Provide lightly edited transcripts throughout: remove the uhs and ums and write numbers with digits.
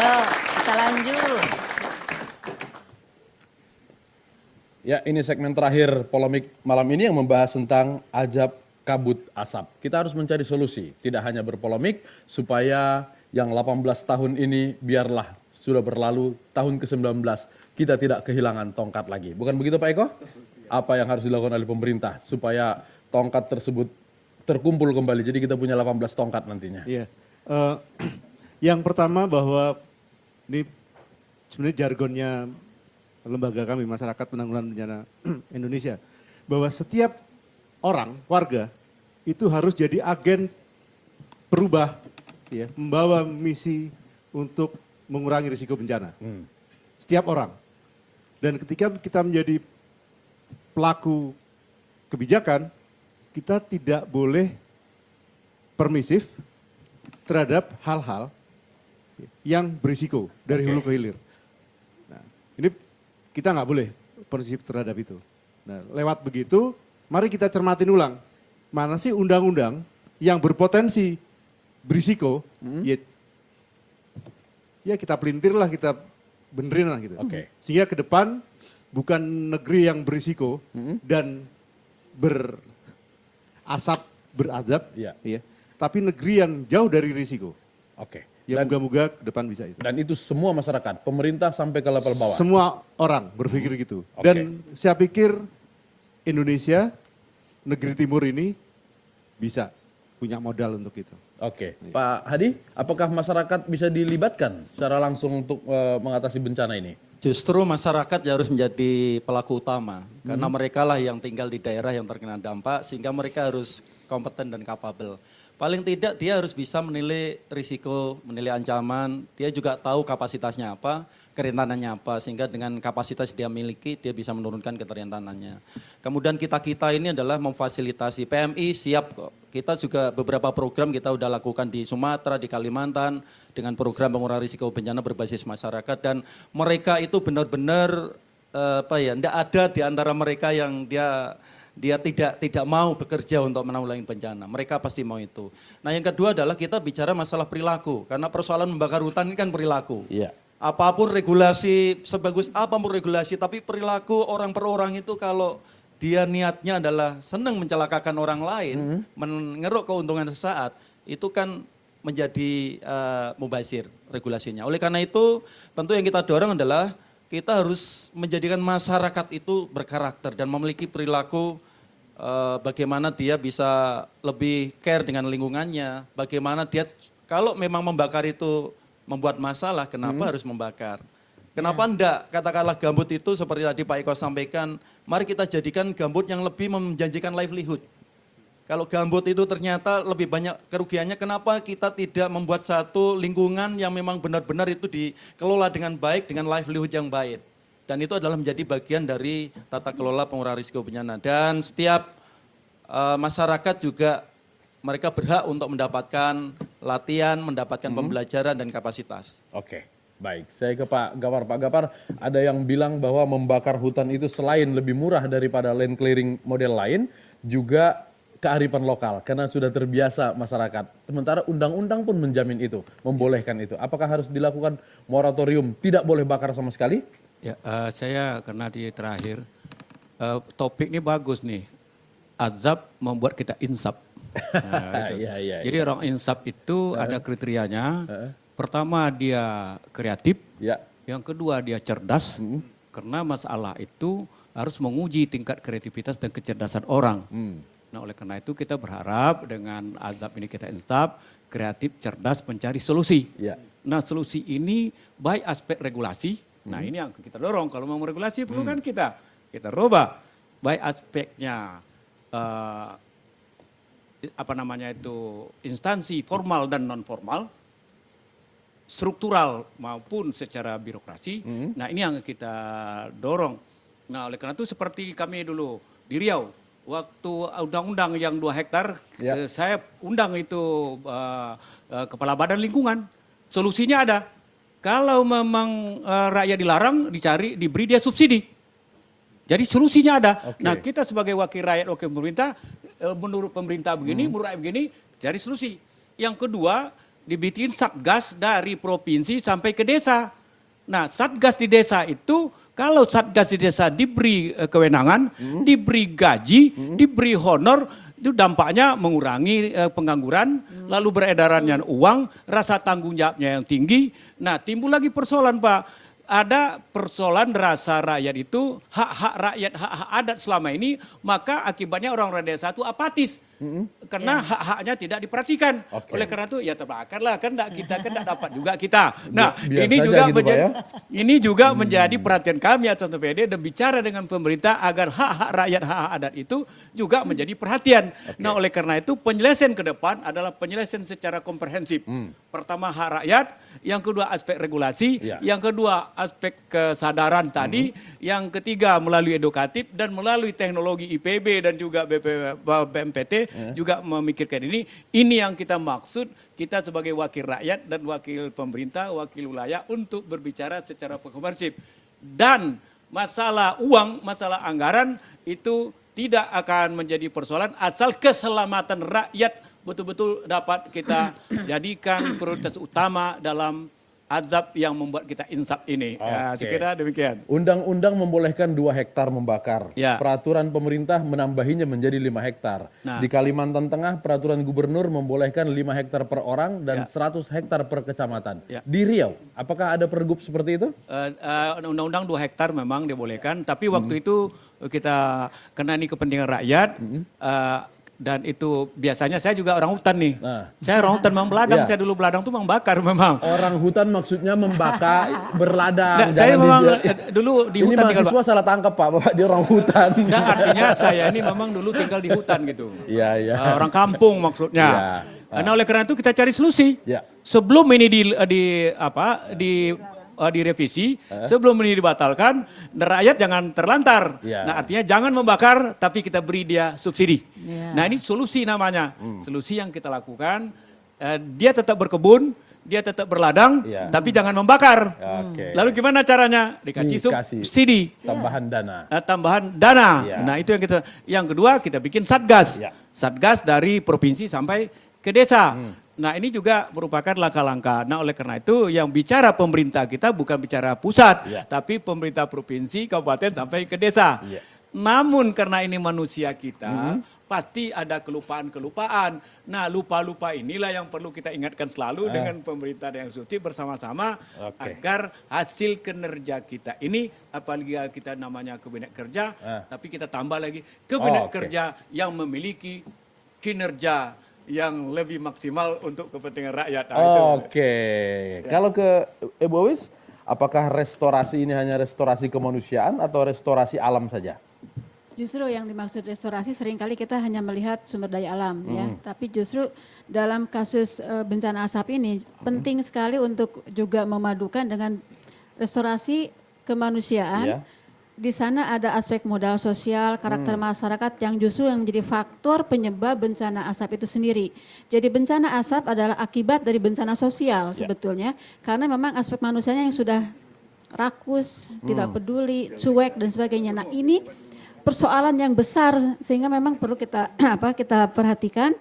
Ayo, kita lanjut. Ya, ini segmen terakhir polemik malam ini yang membahas tentang azab kabut asap. Kita harus mencari solusi, tidak hanya berpolemik supaya yang 18 tahun ini biarlah sudah berlalu, tahun ke-19 kita tidak kehilangan tongkat lagi. Bukan begitu Pak Eko? Apa yang harus dilakukan oleh pemerintah supaya tongkat tersebut terkumpul kembali, jadi kita punya 18 tongkat nantinya. Iya. Yang pertama bahwa ini sebenarnya jargonnya lembaga kami, Masyarakat Penanggulangan Bencana Indonesia, bahwa setiap orang, warga, itu harus jadi agen perubah, ya, membawa misi untuk mengurangi risiko bencana. Setiap orang. Dan ketika kita menjadi pelaku kebijakan, kita tidak boleh permisif terhadap hal-hal yang berisiko dari hulu ke hilir. Nah, ini kita nggak boleh permisif terhadap itu. Nah, lewat begitu, mari kita cermatin ulang. Mana sih undang-undang yang berpotensi berisiko, ya kita pelintir lah, kita benerin lah gitu. Sehingga ke depan bukan negeri yang berisiko dan berasap, beradab, ya, tapi negeri yang jauh dari risiko. Ya moga-moga ke depan bisa itu. Dan itu semua masyarakat, pemerintah sampai ke level bawah. Semua orang berpikir gitu. Dan saya pikir Indonesia, negeri timur ini bisa punya modal untuk itu. Pak Hadi, apakah masyarakat bisa dilibatkan secara langsung untuk mengatasi bencana ini? Justru masyarakat ya harus menjadi pelaku utama. Karena mereka lah yang tinggal di daerah yang terkena dampak, sehingga mereka harus kompeten dan kapabel. Paling tidak dia harus bisa menilai risiko, menilai ancaman, dia juga tahu kapasitasnya apa, kerentanannya apa, sehingga dengan kapasitas dia miliki, dia bisa menurunkan kerentanannya. Kemudian kita-kita ini adalah memfasilitasi, PMI siap kok. Kita juga beberapa program kita udah lakukan di Sumatera, di Kalimantan, dengan program pengurangan risiko bencana berbasis masyarakat, dan mereka itu benar-benar, tidak ada di antara mereka yang dia tidak mau bekerja untuk menanggulangi bencana. Mereka pasti mau itu. Nah yang kedua adalah kita bicara masalah perilaku. Karena persoalan membakar hutan ini kan perilaku. Apapun regulasi, sebagus apapun regulasi, tapi perilaku orang per orang itu kalau dia niatnya adalah senang mencelakakan orang lain, mengeruk keuntungan sesaat, itu kan menjadi mubazir regulasinya. Oleh karena itu tentu yang kita dorong adalah kita harus menjadikan masyarakat itu berkarakter dan memiliki perilaku bagaimana dia bisa lebih care dengan lingkungannya, bagaimana dia kalau memang membakar itu membuat masalah, kenapa harus membakar? Kenapa enggak katakanlah gambut itu seperti tadi Pak Eko sampaikan, mari kita jadikan gambut yang lebih menjanjikan livelihood. Kalau gambut itu ternyata lebih banyak kerugiannya, kenapa kita tidak membuat satu lingkungan yang memang benar-benar itu dikelola dengan baik, dengan livelihood yang baik. Dan itu adalah menjadi bagian dari tata kelola pengurangan risiko bencana. Dan setiap masyarakat juga mereka berhak untuk mendapatkan latihan, mendapatkan pembelajaran dan kapasitas. Baik, saya ke Pak Gapar. Pak Gapar, ada yang bilang bahwa membakar hutan itu selain lebih murah daripada land clearing model lain, juga kearifan lokal, karena sudah terbiasa masyarakat. Sementara undang-undang pun menjamin itu, membolehkan itu. Apakah harus dilakukan moratorium, tidak boleh bakar sama sekali? Ya, saya karena di terakhir, topik ini bagus nih. Azab membuat kita insaf. Gitu. Jadi orang insaf itu ada kriterianya. Pertama dia kreatif, yang kedua dia cerdas, karena masalah itu harus menguji tingkat kreativitas dan kecerdasan orang. Nah oleh karena itu kita berharap dengan azab ini kita insaf, kreatif, cerdas, mencari solusi. Nah solusi ini baik aspek regulasi, nah ini yang kita dorong, kalau mau regulasi perlu kan kita rubah. Baik aspeknya instansi formal dan non formal, struktural maupun secara birokrasi. Nah ini yang kita dorong. Nah oleh karena itu seperti kami dulu di Riau, waktu undang-undang yang 2 hektar, saya undang itu kepala badan lingkungan. Solusinya ada. Kalau memang rakyat dilarang, diberi dia subsidi. Jadi solusinya ada. Nah kita sebagai wakil rakyat, wakil pemerintah, menurut pemerintah begini, menurut rakyat begini, cari solusi. Yang kedua, dibikin satgas dari provinsi sampai ke desa. Nah, satgas di desa itu, kalau satgas di desa diberi kewenangan, diberi gaji, diberi honor, itu dampaknya mengurangi pengangguran, lalu beredarannya uang, rasa tanggung jawabnya yang tinggi. Nah, timbul lagi persoalan, Pak. Ada persoalan rasa rakyat itu, hak-hak rakyat, hak-hak adat selama ini, maka akibatnya orang-orang desa itu apatis. Karena hak-haknya tidak diperhatikan. Oleh karena itu ya terbakarlah, kan kita kan tidak dapat juga kita. Nah, ini juga gitu, menjadi, Pak, ya? ini juga menjadi perhatian kami atau PD dan bicara dengan pemerintah agar hak-hak rakyat, hak-hak adat itu juga menjadi perhatian. Nah, oleh karena itu penyelesaian ke depan adalah penyelesaian secara komprehensif. Pertama hak rakyat, yang kedua aspek regulasi, yang kedua aspek kesadaran tadi, yang ketiga melalui edukatif dan melalui teknologi IPB dan juga BMPT juga memikirkan ini. Ini yang kita maksud, kita sebagai wakil rakyat dan wakil pemerintah, wakil wilayah untuk berbicara secara komprehensif. Dan masalah uang, masalah anggaran itu tidak akan menjadi persoalan asal keselamatan rakyat betul-betul dapat kita jadikan prioritas utama dalam azab yang membuat kita insaf ini. Ya, sekira demikian. Undang-undang membolehkan 2 hektar membakar. Ya. Peraturan pemerintah menambahinya menjadi 5 hektar. Nah. Di Kalimantan Tengah, peraturan gubernur membolehkan 5 hektar per orang dan 100 hektar per kecamatan. Ya. Di Riau, apakah ada pergub seperti itu? Undang-undang 2 hektar memang dibolehkan, tapi waktu itu kita karena ini kepentingan rakyat, dan itu biasanya saya juga orang hutan nih. Nah. Saya orang hutan memang beladang, Iya. saya dulu beladang tuh memang bakar memang. Orang hutan maksudnya membakar, berladang. Nah, saya jangan memang di- dulu di Ini hutan tinggal, mahasiswa Pak. salah tangkap, Pak, Bapak dia orang hutan. Dan artinya saya ini memang dulu tinggal di hutan gitu. Iya, iya. Orang kampung maksudnya. Iya. Nah, oleh karena itu kita cari solusi. Iya. Sebelum ini direvisi, sebelum ini dibatalkan, rakyat jangan terlantar. Iya. Nah, artinya jangan membakar, tapi kita beri dia subsidi. Iya. Nah, ini solusi namanya. Solusi yang kita lakukan, dia tetap berkebun, dia tetap berladang, Iya. tapi jangan membakar. Oke. Lalu gimana caranya? Dikasih Dikasih subsidi. tambahan dana. Tambahan dana. Iya. Nah, itu yang kedua kita bikin satgas. Iya. Satgas dari provinsi sampai ke desa. Nah, ini juga merupakan langkah-langkah. Nah, oleh karena itu yang bicara pemerintah kita bukan bicara pusat, Iya. tapi pemerintah provinsi, kabupaten sampai ke desa. Iya. Namun karena ini manusia kita, pasti ada kelupaan-kelupaan. Nah, lupa-lupa inilah yang perlu kita ingatkan selalu dengan pemerintah yang suci bersama-sama Oke. agar hasil kinerja kita ini, apalagi kita namanya kabinet kerja, tapi kita tambah lagi kabinet Oke. kerja yang memiliki kinerja yang lebih maksimal untuk kepentingan rakyat. Nah, itu. Oke. Kalau ke Ibu Awis, apakah restorasi ini hanya restorasi kemanusiaan atau restorasi alam saja? Justru yang dimaksud restorasi seringkali kita hanya melihat sumber daya alam ya, tapi justru dalam kasus bencana asap ini penting sekali untuk juga memadukan dengan restorasi kemanusiaan. Iya. Di sana ada aspek modal sosial, karakter masyarakat yang justru yang menjadi faktor penyebab bencana asap itu sendiri. Jadi bencana asap adalah akibat dari bencana sosial sebetulnya, karena memang aspek manusianya yang sudah rakus, tidak peduli, cuek dan sebagainya. Nah, ini persoalan yang besar sehingga memang perlu kita kita perhatikan.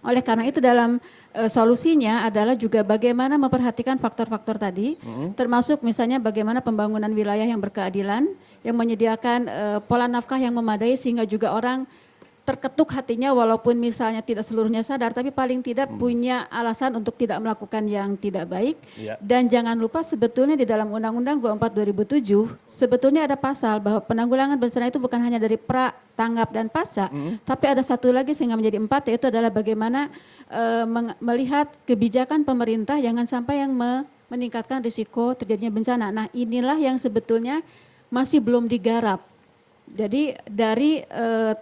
Oleh karena itu dalam solusinya adalah juga bagaimana memperhatikan faktor-faktor tadi, termasuk misalnya bagaimana pembangunan wilayah yang berkeadilan, yang menyediakan pola nafkah yang memadai sehingga juga orang terketuk hatinya walaupun misalnya tidak seluruhnya sadar, tapi paling tidak punya alasan untuk tidak melakukan yang tidak baik. Iya. Dan jangan lupa sebetulnya di dalam Undang-Undang 24 2007 sebetulnya ada pasal bahwa penanggulangan bencana itu bukan hanya dari pra, tanggap dan pasca, tapi ada satu lagi sehingga menjadi 4, yaitu adalah bagaimana melihat kebijakan pemerintah jangan sampai yang meningkatkan risiko terjadinya bencana. Nah, inilah yang sebetulnya masih belum digarap. Jadi dari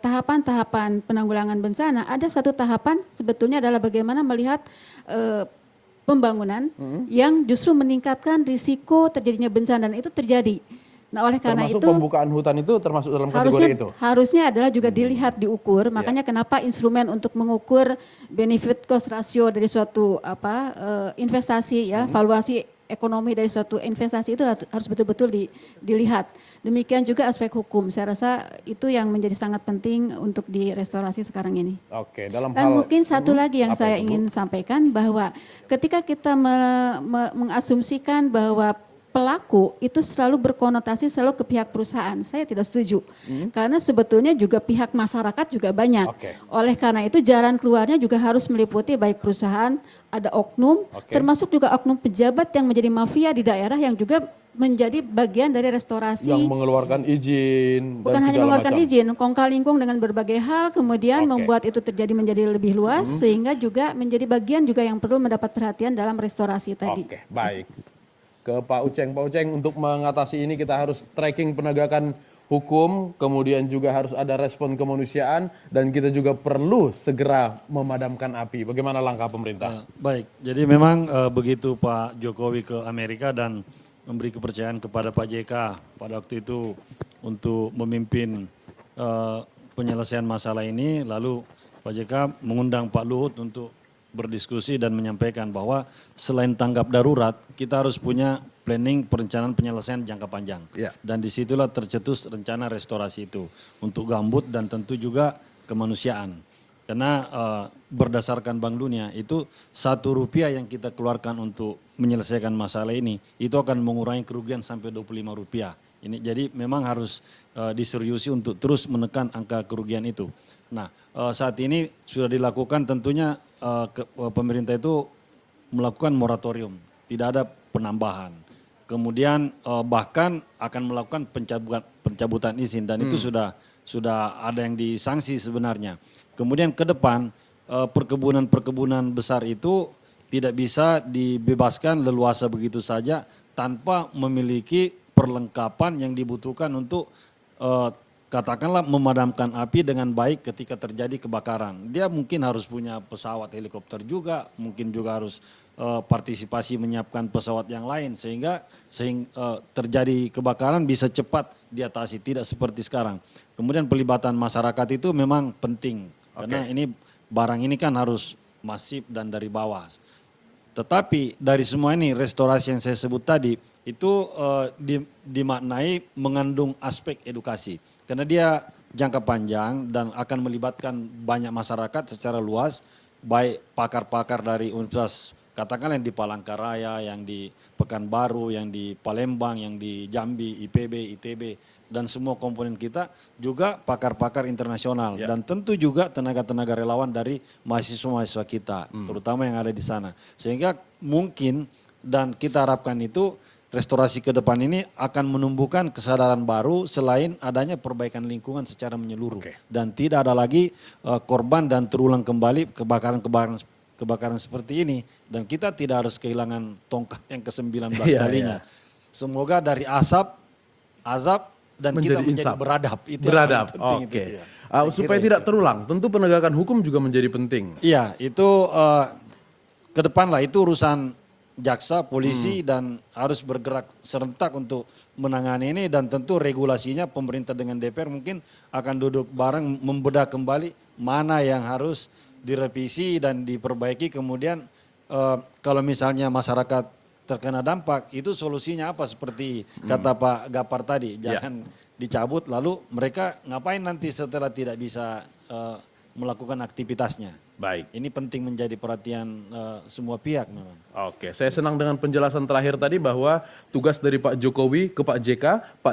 tahapan-tahapan penanggulangan bencana ada satu tahapan sebetulnya adalah bagaimana melihat pembangunan yang justru meningkatkan risiko terjadinya bencana dan itu terjadi. Nah, oleh karena Termasuk itu pembukaan hutan itu termasuk dalam kategori itu? harusnya adalah juga dilihat diukur. Makanya kenapa instrumen untuk mengukur benefit cost ratio dari suatu investasi ya, valuasi ekonomi dari suatu investasi itu harus betul-betul dilihat. Demikian juga aspek hukum. Saya rasa itu yang menjadi sangat penting untuk di restorasi sekarang ini. Oke, dalam Dan hal mungkin satu lagi yang apa saya itu, Bu? ingin sampaikan bahwa ketika kita mengasumsikan bahwa pelaku itu selalu berkonotasi selalu ke pihak perusahaan, saya tidak setuju. Karena sebetulnya juga pihak masyarakat juga banyak. Oke. Oleh karena itu jalan keluarnya juga harus meliputi baik perusahaan, ada oknum, Oke. termasuk juga oknum pejabat yang menjadi mafia di daerah yang juga menjadi bagian dari restorasi. Yang mengeluarkan izin Bukan dan hanya segala mengeluarkan macam. izin, kongkal-lingkung dengan berbagai hal, kemudian Oke. membuat itu terjadi menjadi lebih luas, sehingga juga menjadi bagian juga yang perlu mendapat perhatian dalam restorasi tadi. Oke, baik. Ke Pak Uceng. Pak Uceng, untuk mengatasi ini kita harus tracking penegakan hukum, kemudian juga harus ada respon kemanusiaan, dan kita juga perlu segera memadamkan api. Bagaimana langkah pemerintah? Baik, jadi memang begitu Pak Jokowi ke Amerika dan memberi kepercayaan kepada Pak JK pada waktu itu untuk memimpin penyelesaian masalah ini, lalu Pak JK mengundang Pak Luhut untuk berdiskusi dan menyampaikan bahwa selain tanggap darurat, kita harus punya planning perencanaan penyelesaian jangka panjang. Ya. Dan disitulah tercetus rencana restorasi itu untuk gambut dan tentu juga kemanusiaan. Karena berdasarkan Bank Dunia itu Rp1 yang kita keluarkan untuk menyelesaikan masalah ini itu akan mengurangi kerugian sampai Rp25. Ini jadi memang harus diseriusi untuk terus menekan angka kerugian itu. Nah, saat ini sudah dilakukan tentunya pemerintah itu melakukan moratorium, tidak ada penambahan. Kemudian bahkan akan melakukan pencabutan izin dan itu sudah ada yang disanksi sebenarnya. Kemudian ke depan perkebunan-perkebunan besar itu tidak bisa dibebaskan leluasa begitu saja tanpa memiliki perlengkapan yang dibutuhkan untuk katakanlah memadamkan api dengan baik ketika terjadi kebakaran. Dia mungkin harus punya pesawat helikopter juga, mungkin juga harus partisipasi menyiapkan pesawat yang lain sehingga terjadi kebakaran bisa cepat diatasi, tidak seperti sekarang. Kemudian pelibatan masyarakat itu memang penting karena ini barang ini kan harus masif dan dari bawah. Tetapi dari semua ini restorasi yang saya sebut tadi itu dimaknai mengandung aspek edukasi. Karena dia jangka panjang dan akan melibatkan banyak masyarakat secara luas, baik pakar-pakar dari universitas, katakanlah yang di Palangkaraya, yang di Pekanbaru, yang di Palembang, yang di Jambi, IPB, ITB, dan semua komponen kita, juga pakar-pakar internasional. Ya. Dan tentu juga tenaga-tenaga relawan dari mahasiswa-mahasiswa kita, terutama yang ada di sana. Sehingga mungkin dan kita harapkan itu restorasi ke depan ini akan menumbuhkan kesadaran baru selain adanya perbaikan lingkungan secara menyeluruh. Dan tidak ada lagi korban dan terulang kembali kebakaran seperti ini. Dan kita tidak harus kehilangan tongkat yang ke-19 kalinya. Semoga dari azab dan kita menjadi insaf. beradab. Itu yang Beradab, paling penting oke. itu, ya. Supaya tidak terulang, tentu penegakan hukum juga menjadi penting. Iya, itu ke depan lah itu urusan jaksa, polisi dan harus bergerak serentak untuk menangani ini dan tentu regulasinya pemerintah dengan DPR mungkin akan duduk bareng membedah kembali mana yang harus direvisi dan diperbaiki. Kemudian kalau misalnya masyarakat terkena dampak itu solusinya apa seperti kata Pak Gapar tadi, jangan dicabut lalu mereka ngapain nanti setelah tidak bisa melakukan aktivitasnya. Baik. Ini penting menjadi perhatian semua pihak memang. Oke, saya senang dengan penjelasan terakhir tadi bahwa tugas dari Pak Jokowi ke Pak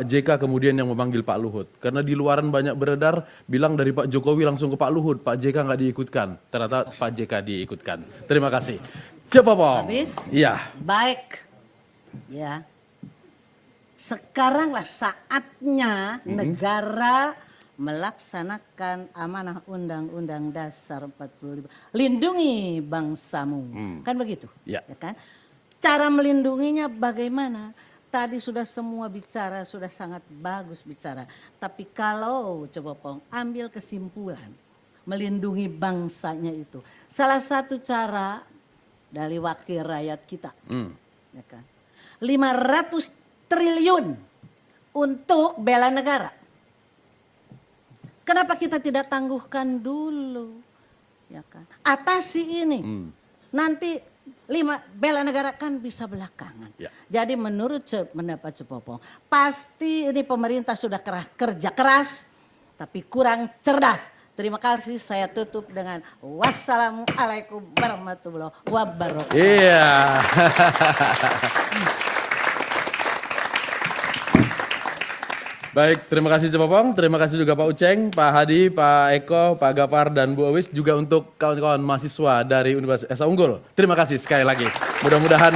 JK kemudian yang memanggil Pak Luhut. Karena di luaran banyak beredar bilang dari Pak Jokowi langsung ke Pak Luhut, Pak JK nggak diikutkan. Ternyata Pak JK diikutkan. Terima kasih. Coba Pong. Habis? Iya. Baik. Ya. Sekaranglah saatnya negara melaksanakan amanah Undang-Undang Dasar 45. Lindungi bangsamu. Kan begitu? Ya. Kan? Cara melindunginya bagaimana? Tadi sudah semua bicara, sudah sangat bagus bicara. Tapi kalau coba Pong ambil kesimpulan melindungi bangsanya itu. Salah satu cara dari wakil rakyat kita. Ya kan? 500 triliun untuk bela negara. Kenapa kita tidak tangguhkan dulu? Ya kan? Atasi ini. Nanti bela negara kan bisa belakangan. Ya. Jadi menurut pendapat Cepopong, pasti ini pemerintah sudah kerja keras, tapi kurang cerdas. Terima kasih, saya tutup dengan wassalamualaikum warahmatullahi wabarakatuh. Iya. Baik, terima kasih Cepopong, terima kasih juga Pak Uceng, Pak Hadi, Pak Eko, Pak Gapar, dan Bu Owis, juga untuk kawan-kawan mahasiswa dari Universitas Esa Unggul. Terima kasih sekali lagi. Mudah-mudahan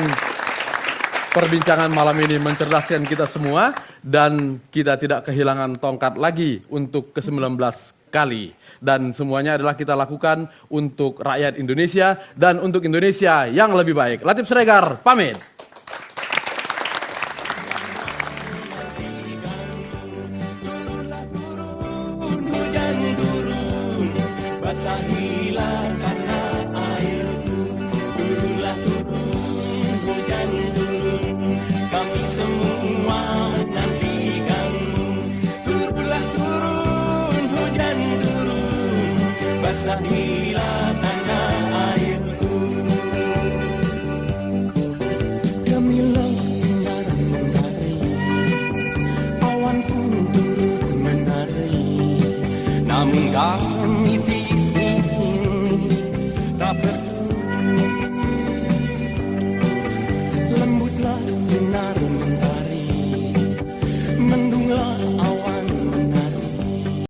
perbincangan malam ini mencerdaskan kita semua dan kita tidak kehilangan tongkat lagi untuk ke-19 kali. Dan semuanya adalah kita lakukan untuk rakyat Indonesia dan untuk Indonesia yang lebih baik. Latif Siregar, pamit. Basahilah karena airku, turunlah turun, hujan turun, kami semua menantikanmu. Turunlah turun, hujan turun, basahilah tanah airku. Gemilang sinar menari, awan pun turut menari, namun kami